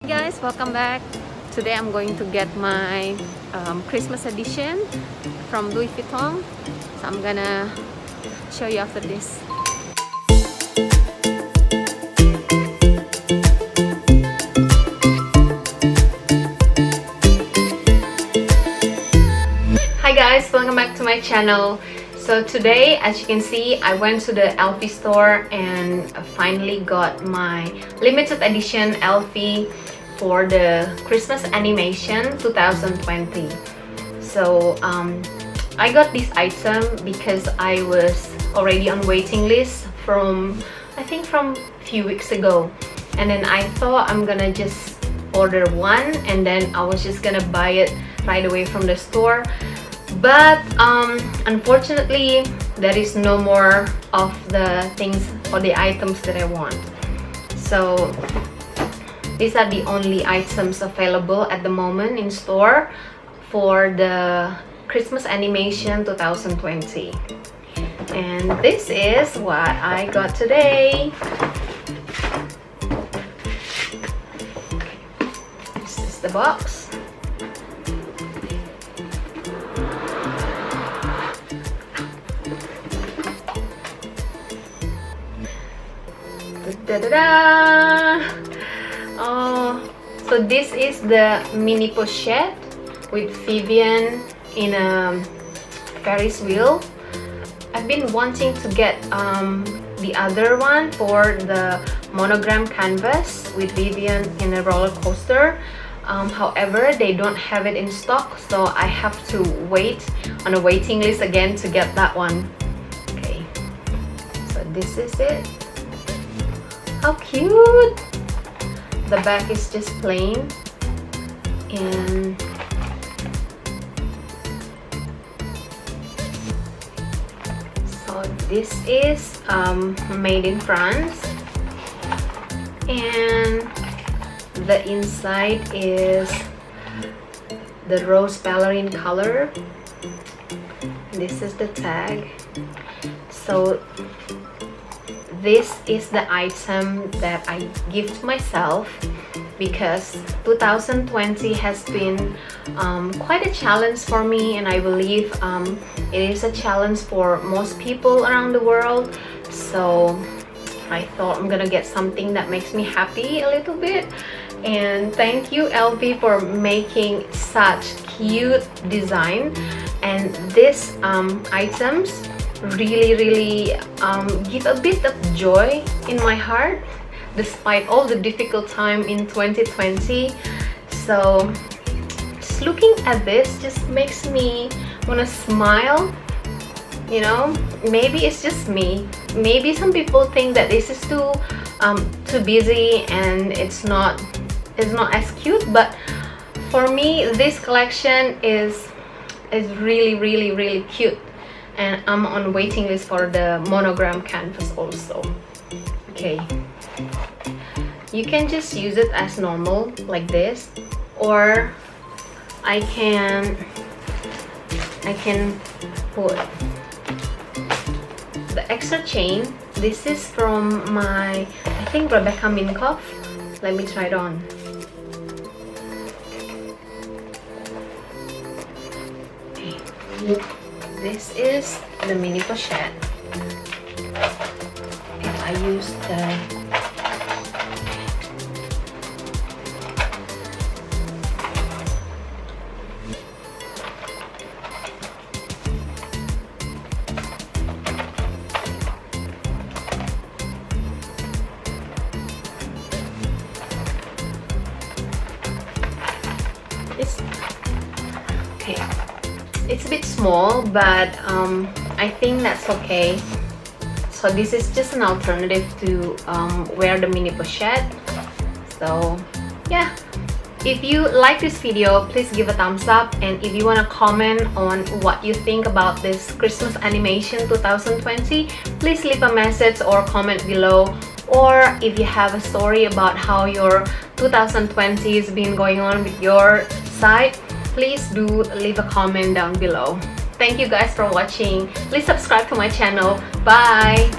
Hey guys, welcome back. Today I'm going to get my Christmas edition from Louis Vuitton. So I'm gonna show you after this. Hi guys, welcome back to my channel. So today, as you can see, I went to the LV store and finally got my limited edition LV for the Christmas animation 2020. So I got this item because I was already on waiting list from I think from a few weeks ago, and then I thought I'm gonna just order one and then I was just gonna buy it right away from the store. But unfortunately there is no more of the things or the items that I want. So these are the only items available at the moment in store for the Christmas animation 2020. And this is what I got today. This is the box. Oh, so this is the mini pochette with Vivienne in a Ferris wheel. I've been wanting to get the other one for the monogram canvas with Vivienne in a roller coaster. However, they don't have it in stock, so I have to wait on a waiting list again to get that one. Okay, so this is it. How cute! The back is just plain, and so this is made in France, and the inside is the rose ballerine color. This is the tag. So this is the item that I give to myself because 2020 has been quite a challenge for me, and I believe it is a challenge for most people around the world. So I thought I'm gonna get something that makes me happy a little bit. And thank you LV for making such cute design, and these items really give a bit of joy in my heart despite all the difficult time in 2020. So just looking at this just makes me want to smile, you know. Maybe it's just me, maybe some people think that this is too busy and it's not as cute, but for me this collection is really cute. And I'm on waiting list for the monogram canvas also. Okay, you can just use it as normal like this, or I can put the extra chain. This is from my, I think, Rebecca Minkoff. Let me try it on. Okay. This is the mini pochette. If I use the it's a bit small, but I think that's okay. So this is just an alternative to wear the mini pochette. So yeah, if you like this video, please give a thumbs up, and if you want to comment on what you think about this Christmas animation 2020, please leave a message or comment below. Or if you have a story about how your 2020 has been going on with your site, please do leave a comment down below. Thank you guys for watching. Please subscribe to my channel. Bye!